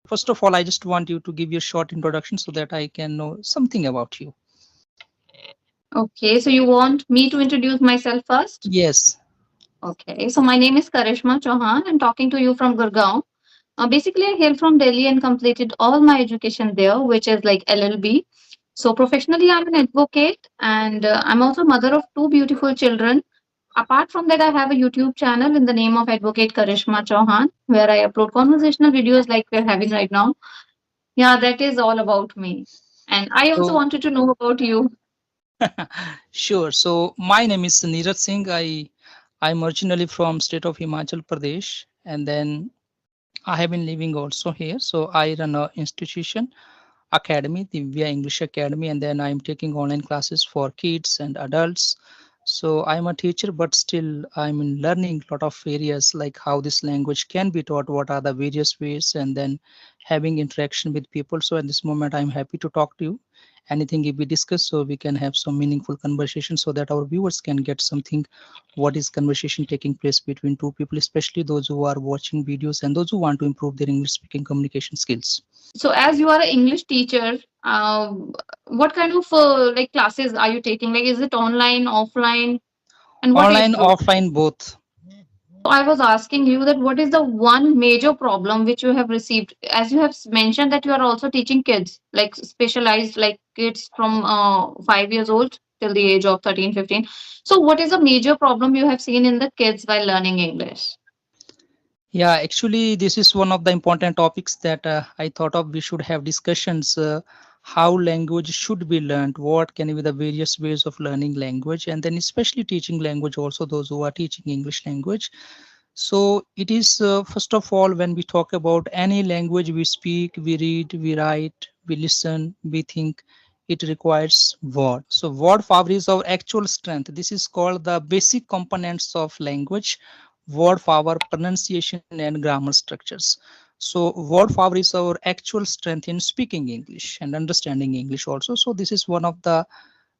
first of all, I just want you to give your short introduction so that I can know something about you. Okay, so you want me to introduce myself first? Yes. Okay, so my name is Karishma Chauhan. I'm talking to you from Gurgaon. Basically, I hail from Delhi and completed all my education there, which is like LLB. So professionally, I'm an advocate, and I'm also mother of two beautiful children. Apart from that, I have a YouTube channel in the name of Advocate Karishma Chauhan, where I upload conversational videos like we're having right now. Yeah, that is all about me. And I also So wanted to know about you. sure. So my name is Neeraj Singh. I'm originally from state of Himachal Pradesh, and then I have been living also here. So I run a institution academy, the Via English Academy, and then I'm taking online classes for kids and adults. So I'm a teacher, but still I'm in learning a lot of areas like how this language can be taught, what are the various ways, and then having interaction with people. So at this moment, I'm happy to talk to you. Anything if we discuss, so we can have some meaningful conversation so that our viewers can get something. What is conversation taking place between two people, especially those who are watching videos and those who want to improve their English speaking communication skills. So, as you are an English teacher, what kind of like classes are you taking? Like, is it online, offline, and what age Online, group? offline, both. So I was asking you that what is the one major problem which you have received? As you have mentioned that you are also teaching kids, like specialized, like kids from 5 years old till the age of 13, 15. So, what is the major problem you have seen in the kids while learning English? Yeah, actually, this is one of the important topics that I thought of. We should have discussions. How language should be learned, what can be the various ways of learning language, and then especially teaching language, also those who are teaching English language. So it is first of all, when we talk about any language we speak, we read, we write, we listen, we think, it requires word. So word power is our actual strength. This is called the basic components of language: word power, pronunciation, and grammar structures. So word power is our actual strength in speaking English and understanding English also. So this is one of the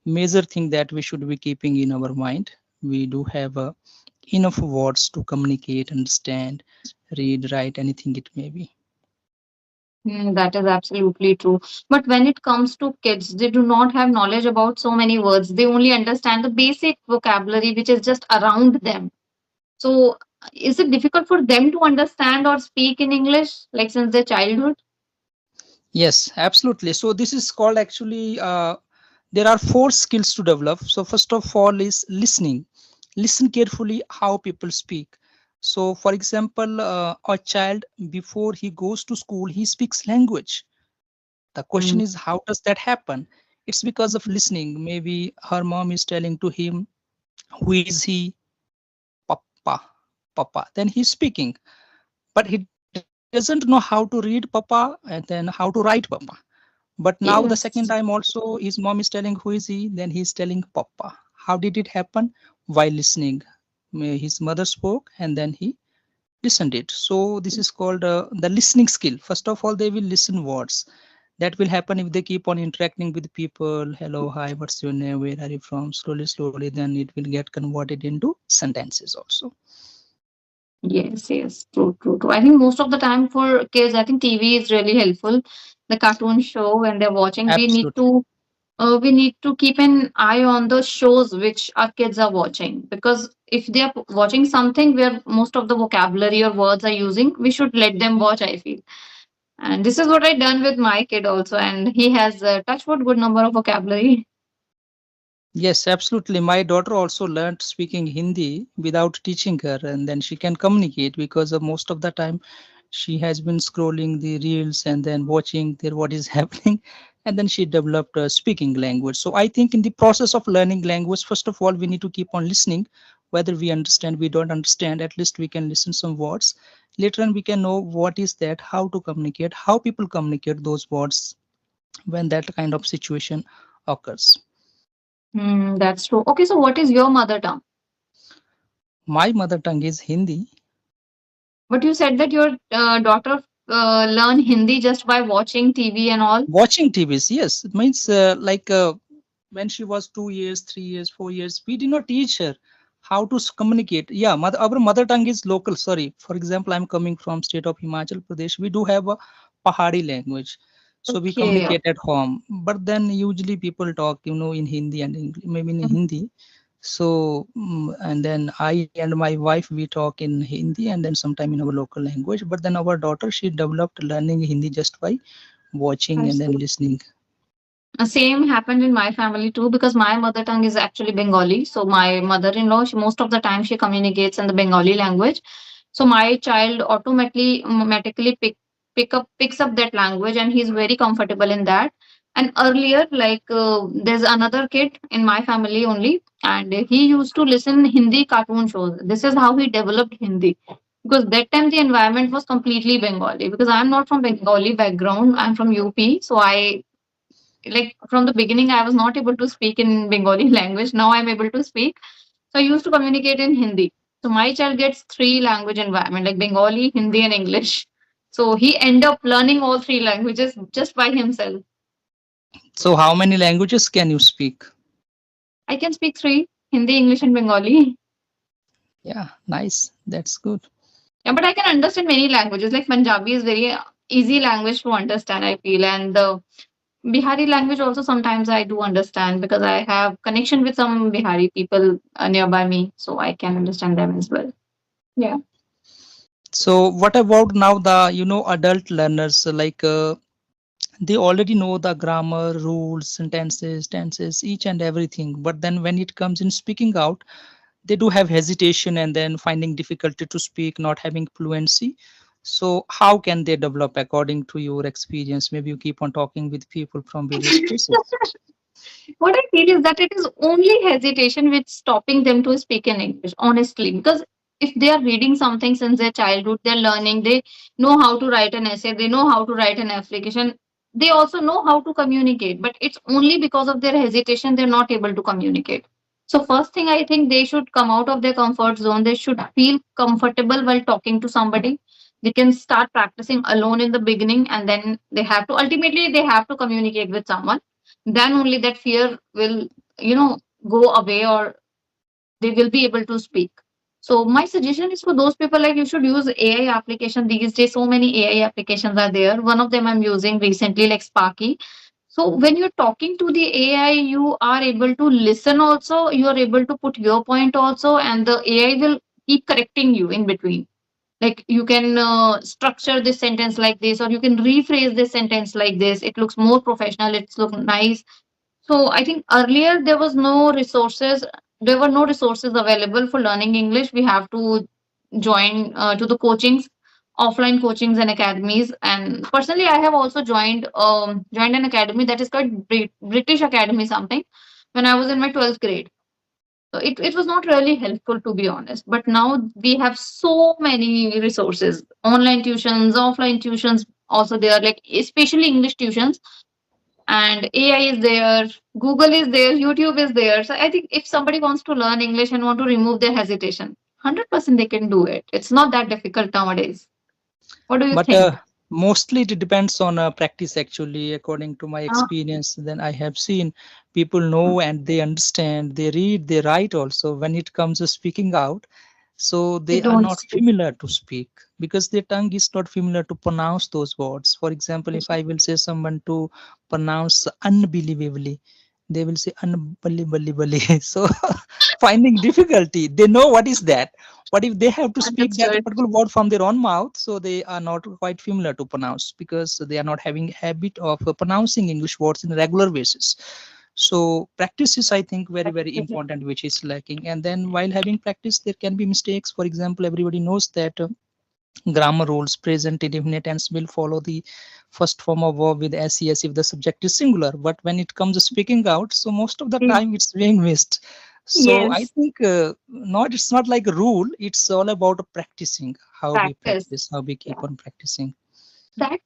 major thing that we should be keeping in our mind. We do have enough words to communicate, understand, read, write, anything it may be. That is absolutely true. But when it comes to kids, they do not have knowledge about so many words. They only understand the basic vocabulary which is just around them. So, is it difficult for them to understand or speak in English, like since their childhood? Yes, absolutely. So this is called actually, there are four skills to develop. So first of all is listening. Listen carefully how people speak. So for example, a child before he goes to school, he speaks language. The question Mm. is, how does that happen? It's because of listening. Maybe her mom is telling to him, who is he? Papa, Papa. Then he's speaking, but he doesn't know how to read Papa and then how to write Papa. But now the second time Yes. also, his mom is telling, who is he? Then he's telling Papa. How did it happen? While listening. His mother spoke and then he listened it. So this is called the listening skill. First of all, they will listen words. That will happen if they keep on interacting with people. Hello, hi, what's your name? Where are you from? Slowly, slowly, then it will get converted into sentences also. Yes, yes, true, true, true. I think most of the time for kids, I think TV is really helpful. The cartoon show when they're watching, Absolutely. we need to keep an eye on the shows which our kids are watching, because if they are watching something where most of the vocabulary or words are using, we should let them watch, I feel. And this is what I done with my kid also, and he has touch wood good number of vocabulary. Yes, absolutely. My daughter also learned speaking Hindi without teaching her, and then she can communicate because of most of the time she has been scrolling the reels and then watching there what is happening, and then she developed a speaking language. So I think in the process of learning language, first of all, we need to keep on listening. Whether we understand, we don't understand, at least we can listen some words. Later on, we can know what is that, how to communicate, how people communicate those words when that kind of situation occurs. That's true. Okay, so what is your mother tongue? My mother tongue is Hindi. But you said that your daughter learn Hindi just by watching TV and all. Watching TVs, yes, it means like when she was 2 years, 3 years, 4 years, we did not teach her how to communicate. Yeah, our mother tongue is local. Sorry, for example, I'm coming from state of Himachal Pradesh. We do have a Pahari language. So we Okay. communicate at home, but then usually people talk, in Hindi and English, maybe in Hindi. So and then I and my wife we talk in Hindi and then sometime in our local language. But then our daughter she developed learning Hindi just by watching I and then see. listening. Same happened in my family too because my mother tongue is actually Bengali. So my mother-in-law, most of the time she communicates in the Bengali language. So my child automatically picks up that language, and he's very comfortable in that. And earlier, there's another kid in my family only, and he used to listen Hindi cartoon shows. This is how he developed Hindi. Because that time the environment was completely Bengali. Because I'm not from Bengali background, I'm from UP. So I, like, from the beginning I was not able to speak in Bengali language. Now I'm able to speak. So I used to communicate in Hindi. So my child gets three language environment, like Bengali, Hindi, and English. So he end up learning all three languages just by himself. So how many languages can you speak? I can speak three: Hindi, English, and Bengali. Yeah, nice. That's good. Yeah, but I can understand many languages. Like Punjabi is very easy language to understand, I feel, and the Bihari language also sometimes I do understand because I have connection with some Bihari people nearby me, so I can understand them as well. Yeah. So what about now the adult learners like they already know the grammar, rules, sentences, tenses, each and everything. But then when it comes in speaking out, they do have hesitation and then finding difficulty to speak, not having fluency. So how can they develop according to your experience? Maybe you keep on talking with people from various places. What I feel is that it is only hesitation which stopping them to speak in English, honestly. Because if they are reading something since their childhood, they're learning, they know how to write an essay, they know how to write an application, they also know how to communicate. But it's only because of their hesitation they're not able to communicate. So first thing I think they should come out of their comfort zone. They should feel comfortable while talking to somebody. They can start practicing alone in the beginning, and then they have to communicate with someone. Then only that fear will, you know go away, or they will be able to speak. So my suggestion is for those people, like, you should use AI application. These days so many AI applications are there. One of them I'm using recently, like Sparky. So when you're talking to the AI, you are able to listen also, you are able to put your point also, and the AI will keep correcting you in between. Like, you can structure this sentence like this, or you can rephrase this sentence like this. It looks more professional, it's look nice. So I think earlier there were no resources available for learning English. We have to join to the coachings, offline coachings and academies. And personally, I have also joined an academy that is called British Academy something, when I was in my 12th grade. So it was not really helpful, to be honest. But now we have so many resources, online tuitions, offline tuitions also there, like especially English tuitions. And AI is there, Google is there, YouTube is there. So I think if somebody wants to learn English and want to remove their hesitation, 100% they can do it. It's not that difficult nowadays. What do you But think? mostly it depends on practice actually, according to my Ah, experience. Then I have seen people know and they understand, they read, they write also. When it comes to speaking out, so they they are don't not speak. familiar to speak because their tongue is not familiar to pronounce those words. For example, if I will say someone to pronounce unbelievably, they will say unbelievably. So finding difficulty, they know what is that, but if they have to speak that Understood. particular word from their own mouth, so they are not quite familiar to pronounce because they are not having habit of pronouncing English words in a regular basis. So practice is, I think, very very important, which is lacking. And then while having practice there can be mistakes. For example, everybody knows that grammar rules, present indefinite tense will follow the first form of verb with ses if the subject is singular. But when it comes to speaking out, so most of the Mm. time it's being missed. So I Yes, think not it's not like a rule. It's all about practicing, how we practice. practice, how we keep on practicing.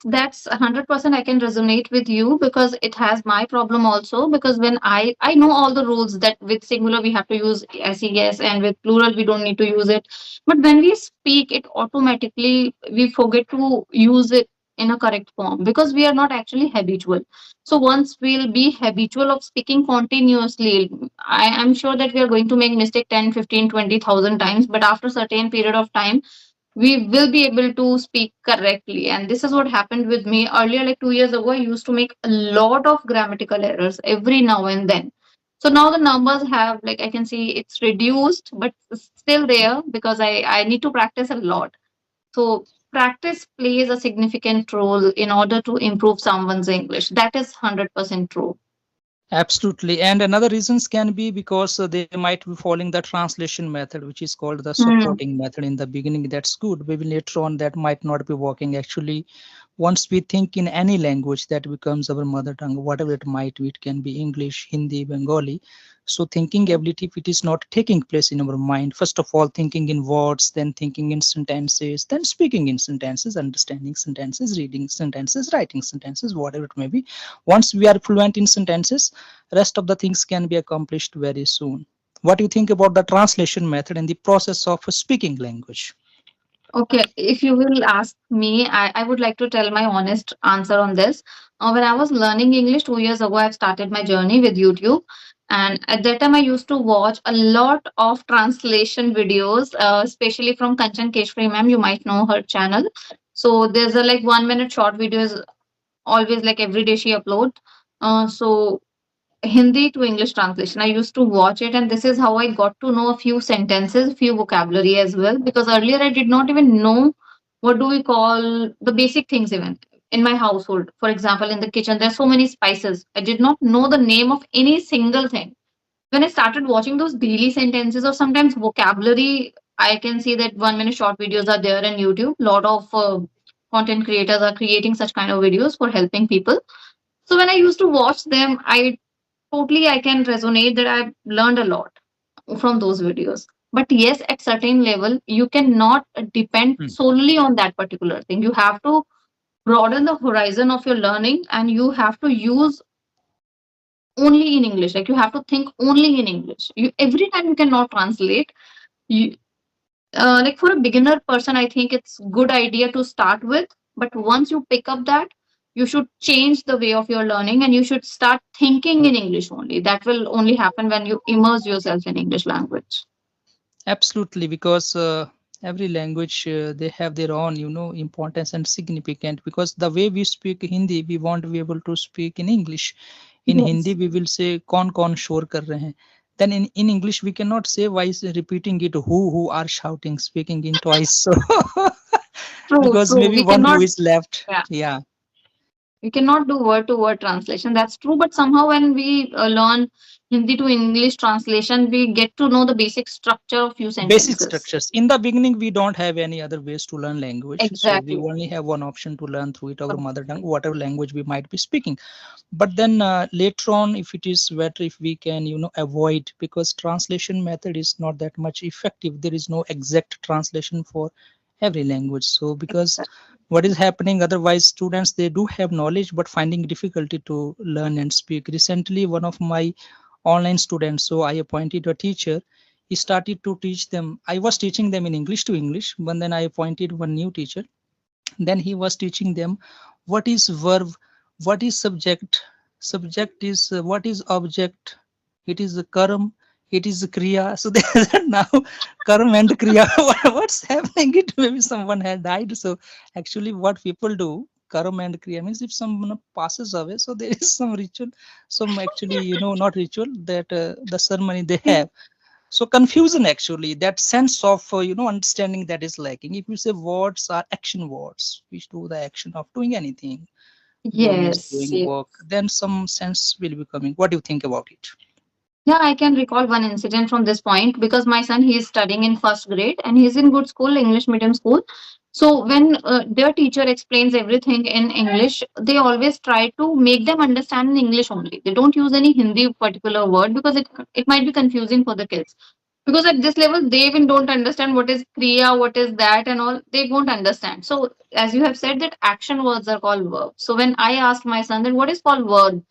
That's 100% I can resonate with you, because it has my problem also. Because when I know all the rules that with singular we have to use ses, and with plural we don't need to use it. But when we speak it, automatically we forget to use it in a correct form, because we are not actually habitual. So once we'll be habitual of speaking continuously, I am sure that we are going to make mistake 10, 15, 20,000 times. But after certain period of time, we will be able to speak correctly. And this is what happened with me earlier. Like 2 years ago, I used to make a lot of grammatical errors every now and then. So now the numbers have, like, I can see it's reduced, but it's still there because I need to practice a lot. So practice plays a significant role in order to improve someone's English. That is 100% true. Absolutely. And another reasons can be because they might be following the translation method, which is called the Hmm. supporting method. In the beginning, that's good. Maybe later on, that might not be working. Actually, once we think in any language, that becomes our mother tongue, whatever it might be. It can be English, Hindi, Bengali. So thinking ability, if it is not taking place in our mind, first of all, thinking in words, then thinking in sentences, then speaking in sentences, understanding sentences, reading sentences, writing sentences, whatever it may be. Once we are fluent in sentences, rest of the things can be accomplished very soon. What do you think about the translation method in the process of speaking language? Okay, if you will ask me, I would like to tell my honest answer on this. When I was learning English 2 years ago, I've started my journey with YouTube. And at that time, I used to watch a lot of translation videos, especially from Kanchan Keshri ma'am. You might know her channel. So there's a like 1 minute short videos always, like every day she upload. So Hindi to English translation. I used to watch it, and this is how I got to know a few sentences, few vocabulary as well. Because earlier I did not even know what do we call the basic things even in my household. For example, in the kitchen, there's so many spices. I did not know the name of any single thing. When I started watching those daily sentences or sometimes vocabulary, I can see that 1 minute short videos are there on YouTube. Lot of content creators are creating such kind of videos for helping people. So when I used to watch them, I can resonate that I've learned a lot from those videos. But yes, at certain level, you cannot depend Hmm. solely on that particular thing. You have to broaden the horizon of your learning, and you have to use only in English. Like you have to think only in English. You every time you cannot translate. You like for a beginner person, I think it's good idea to start with. But once you pick up that, you should change the way of your learning, and you should start thinking in English only. That will only happen when you immerse yourself in English language. Absolutely, because every language they have their own, importance and significant. Because the way we speak Hindi, we won't be able to speak in English. In Hindi, Yes. we will say "kaun shor kar rahe hain." Then in English, we cannot say why is repeating it. Who are shouting, speaking in twice. So True, because true. maybe We one who cannot, is left. yeah, Yeah. we cannot do word to word translation. That's true. But somehow when we learn Hindi to English translation, we get to know the basic structure of few Basic sentences. structures. In the beginning, we don't have any other ways to learn language, so we Exactly. only have one option to learn through it, our mother tongue, whatever language we might be speaking. But then later on, if it is better if we can avoid, because translation method is not that much effective. There is no exact translation for every language. So because what is happening, otherwise students, they do have knowledge but finding difficulty to learn and speak. Recently, one of my online students, so I appointed a teacher. He started to teach them. I was teaching them in English to English, but then I appointed one new teacher. Then he was teaching them what is verb, what is subject. Subject is what is object. It is a karam, it is a kriya. So they are now karam and kriya. What's happening, it maybe someone had died. So actually what people do, karam and kriya means if someone passes away, so there is some ritual, some actually not ritual, that the ceremony they have. So confusion, actually, that sense of understanding, that is lacking. If you say words are action words which do the action of doing anything, go means Yes. doing work, then some sense will be coming. What do you think about it? Yeah, I can recall one incident from this point because my son, he is studying in first grade and he's in good school, English medium school. So when their teacher explains everything in English, they always try to make them understand in English only. They don't use any Hindi particular word because it might be confusing for the kids. Because at this level, they even don't understand what is kriya, what is that, and all. They won't understand. So as you have said, that action words are called verbs. So when I asked my son that what is called verb,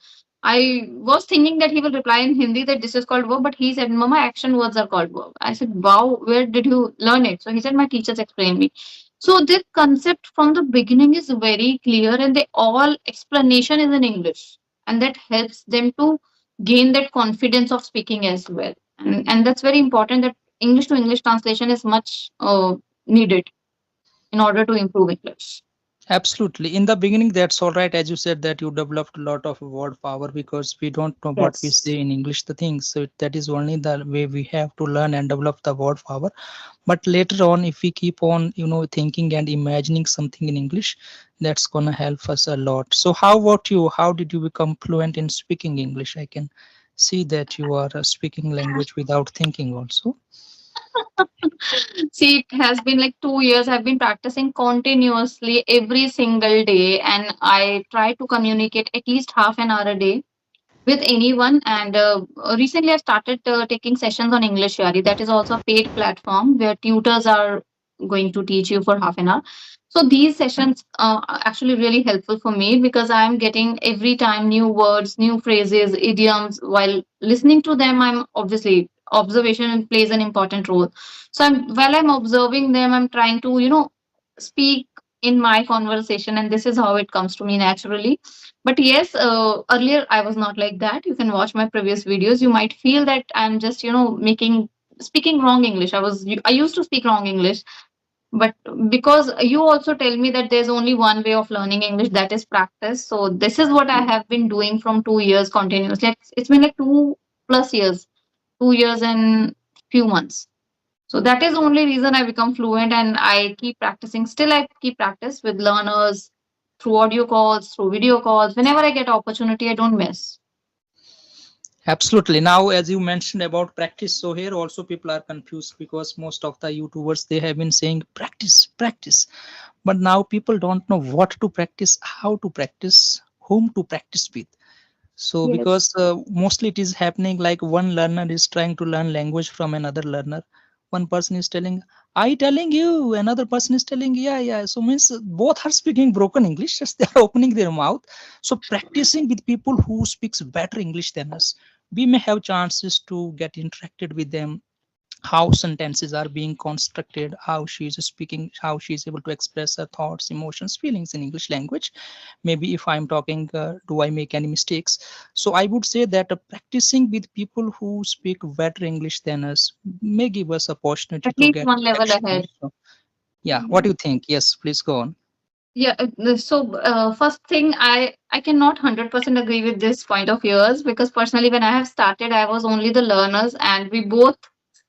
I was thinking that he will reply in Hindi that this is called verb, but he said, Mama, action words are called verb. I said, wow, where did you learn it? So he said, my teachers explained me. So this concept from the beginning is very clear and they all explanation is in English. And that helps them to gain that confidence of speaking as well. And that's very important that English to English translation is much needed. in order to improve English. Absolutely. In the beginning, that's all right. As you said, that you developed a lot of word power because we don't know what we Yes. say in English, the things. So that is only the way we have to learn and develop the word power. But later on, if we keep on, thinking and imagining something in English, that's gonna help us a lot. So how about you? How did you become fluent in speaking English? I can see that you are speaking language without thinking also. See, it has been like 2 years. I've been practicing continuously every single day, and I try to communicate at least half an hour a day with anyone. And recently, I started taking sessions on English Yari. That is also a paid platform where tutors are going to teach you for half an hour. So these sessions are actually really helpful for me because I'm getting every time new words, new phrases, idioms. While listening to them, I'm obviously observation plays an important role. So while I'm observing them, I'm trying to speak in my conversation, and this is how it comes to me naturally. But yes, earlier I was not like that. You can watch my previous videos. You might feel that I'm just, making speaking wrong English. I used to speak wrong English, but because you also tell me that there's only one way of learning English, that is practice. So this is what I have been doing from 2 years continuously. It's been like 2+ years, 2 years and few months. So that is the only reason I become fluent, and I keep practicing. Still, I keep practice with learners through audio calls, through video calls. Whenever I get opportunity, I don't miss. Absolutely. Now, as you mentioned about practice, so here also people are confused because most of the YouTubers, they have been saying practice, practice. But now people don't know what to practice, how to practice, whom to practice with. So Yes. because mostly it is happening like one learner is trying to learn language from another learner. One person is telling, I telling you, another person is telling, yeah, yeah. So means both are speaking broken English, just they are opening their mouth. So practicing with people who speaks better English than us, we may have chances to get interacted with them, how sentences are being constructed, how she is speaking, how she is able to express her thoughts, emotions, feelings in English language. Maybe if I'm talking, do I make any mistakes? So I would say that practicing with people who speak better English than us may give us opportunity At to least get one level action ahead. also. Yeah, what Yeah. do you think? Yes, please go on. Yeah. So first thing, I cannot 100% agree with this point of yours, because personally, when I have started, I was only the learners, and we both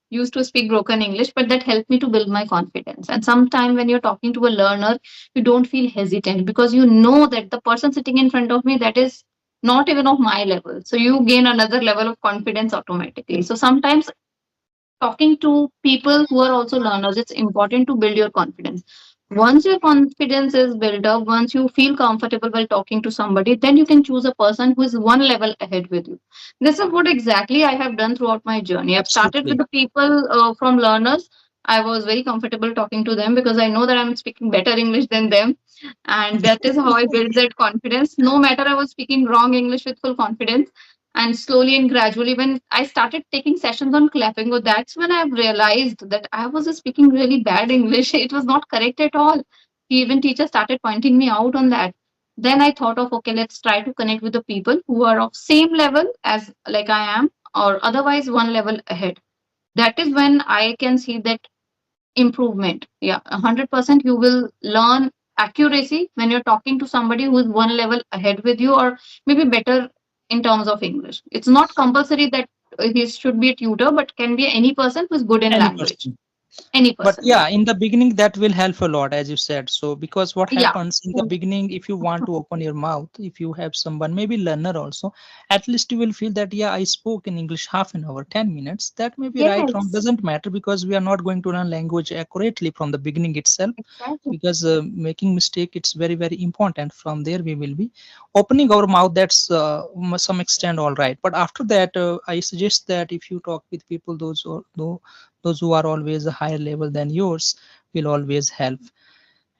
used to speak broken English, but that helped me to build my confidence. And sometime when you're talking to a learner, you don't feel hesitant because you know that the person sitting in front of me, that is not even of my level. So you gain another level of confidence automatically. So sometimes talking to people who are also learners, it's important to build your confidence. Once your confidence is built up, once you feel comfortable while talking to somebody, then you can choose a person who is one level ahead with you. This is what exactly I have done throughout my journey. I've started with Absolutely. the people from learners. I was very comfortable talking to them because I know that I'm speaking better English than them. And that is how I built that confidence. No matter I was speaking wrong English with full confidence. And slowly and gradually, when I started taking sessions on Clappingo, that's when I realized that I was speaking really bad English. It was not correct at all. Even teachers started pointing me out on that. Then I thought of, okay, let's try to connect with the people who are of same level as like I am, or otherwise one level ahead. That is when I can see that improvement. Yeah, 100% you will learn accuracy when you're talking to somebody who is one level ahead with you, or maybe better in terms of English. It's not compulsory that he should be a tutor, but can be any person who's good in Any language. person. Any But person, yeah. yeah, in the beginning that will help a lot, as you said. So because what Yeah. happens in the beginning, if you want to open your mouth, if you have someone, maybe learner also, at least you will feel that, yeah, I spoke in English half an hour, 10 minutes. That may be right, wrong, Yes. doesn't matter, because we are not going to learn language accurately from the beginning itself. Exactly. Because making mistake, it's very, very important. From there we will be opening our mouth. That's some extent all right. But after that, I suggest that if you talk with people, those who are always a higher level than yours, will always help.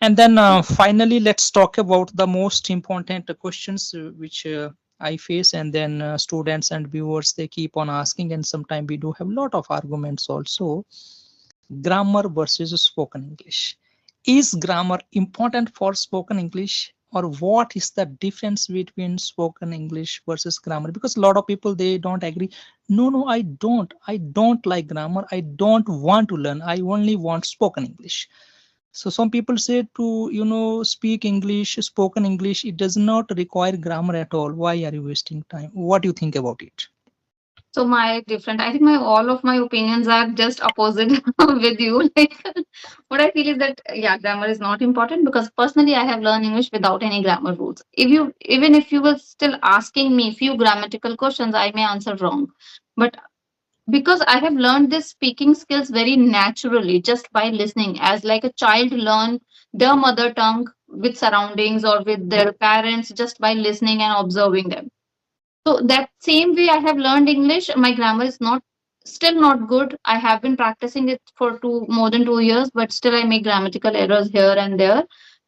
And then finally, let's talk about the most important questions which I face, and then students and viewers, they keep on asking, and sometimes we do have a lot of arguments also. Grammar versus spoken English. Is grammar important for spoken English, or what is the difference between spoken English versus grammar? Because a lot of people, they don't agree. No, no, I don't like grammar. I don't want to learn. I only want spoken English. So some people say to, speak English, spoken English, it does not require grammar at all. Why are you wasting time? What do you think about it? So my different, I think my all of my opinions are just opposite with you. Like what I feel is that yeah, grammar is not important because personally I have learned English without any grammar rules. If you even if you were still asking me few grammatical questions, I may answer wrong. But because I have learned this speaking skills very naturally just by listening, as like a child learn their mother tongue with surroundings or with their parents just by listening and observing them. So that same way I have learned English. My grammar is not still not good. I have been practicing it for more than 2 years, but still I make grammatical errors here and there.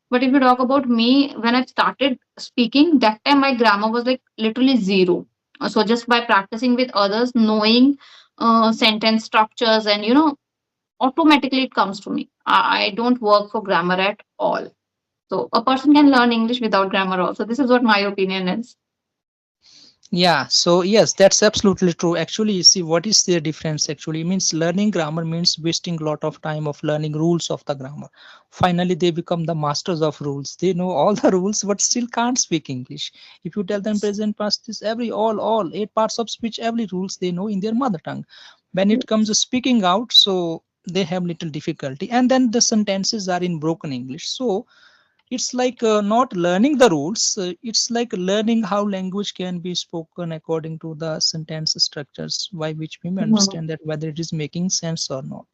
But if you talk about me, when I started speaking, that time my grammar was like literally zero. So just by practicing with others, knowing sentence structures, and automatically it comes to me. I don't work for grammar at all. So a person can learn English without grammar also. This is what my opinion is. Yeah, so yes, that's absolutely true. Actually, you see, what is the difference actually? It means learning grammar means wasting a lot of time of learning rules of the grammar. Finally, they become the masters of rules. They know all the rules, but still can't speak English. If you tell them present, past, this, every, all, 8 parts of speech, every rules they know in their mother tongue. When it comes to speaking out, so they have little difficulty. And then the sentences are in broken English. So it's like not learning the rules, it's like learning how language can be spoken according to the sentence structures by which we may Mhm. understand that whether it is making sense or not.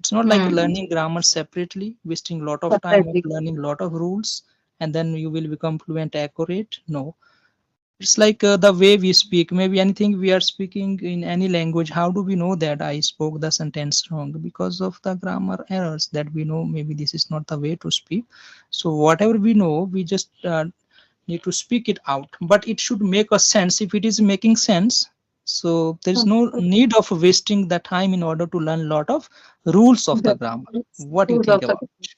It's not like Hmm. learning grammar separately, wasting a lot of time of Definitely. learning a lot of rules and then you will become fluent accurate. No, it's like the way we speak. Maybe anything we are speaking in any language, how do we know that I spoke the sentence wrong? Because of the grammar errors that we know maybe this is not the way to speak. So whatever we know, we just need to speak it out, but it should make a sense. If it is making sense, so there is no need of wasting the time in order to learn a lot of rules of the grammar. Definitely. What do you Rules think of the about it?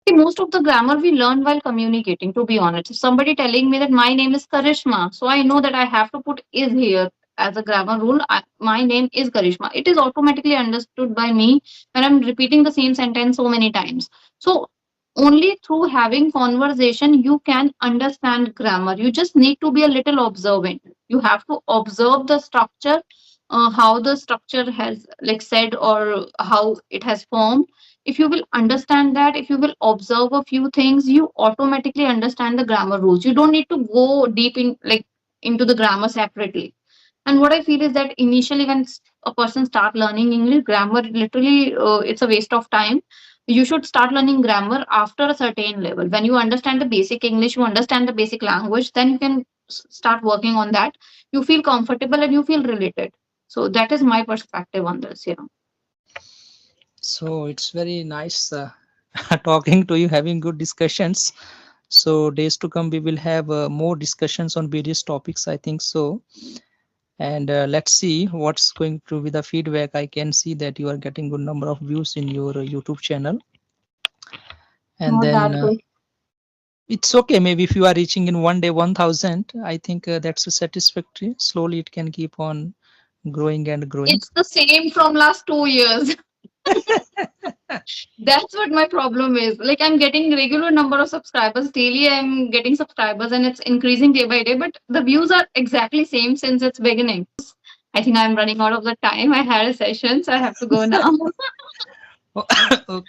See, most of the grammar we learn while communicating, to be honest. If somebody telling me that my name is Karishma, so I know that I have to put is here as a grammar rule. My name is Karishma. It is automatically understood by me when I'm repeating the same sentence so many times. So only through having conversation you can understand grammar. You just need to be a little observant. You have to observe the structure, how the structure has like said or how it has formed. If you will understand that, if you will observe a few things, you automatically understand the grammar rules. You don't need to go deep in like into the grammar separately. And what I feel is that initially when a person start learning English grammar, literally it's a waste of time. You should start learning grammar after a certain level. When you understand the basic English, you understand the basic language, then you can start working on that. You feel comfortable and you feel related. So that is my perspective on this. So it's very nice talking to you, having good discussions. So days to come, we will have more discussions on various topics, I think so. And let's see what's going to be the feedback. I can see that you are getting good number of views in your YouTube channel. And Not then that good. it's okay. Maybe if you are reaching in one day 1,000, I think that's a satisfactory. Slowly it can keep on growing and growing. It's the same from last 2 years. That's what my problem is. Like I'm getting regular number of subscribers daily. I'm getting subscribers and it's increasing day by day. But the views are exactly same since its beginning. I think I'm running out of the time. I had a session, so I have to go now. Okay.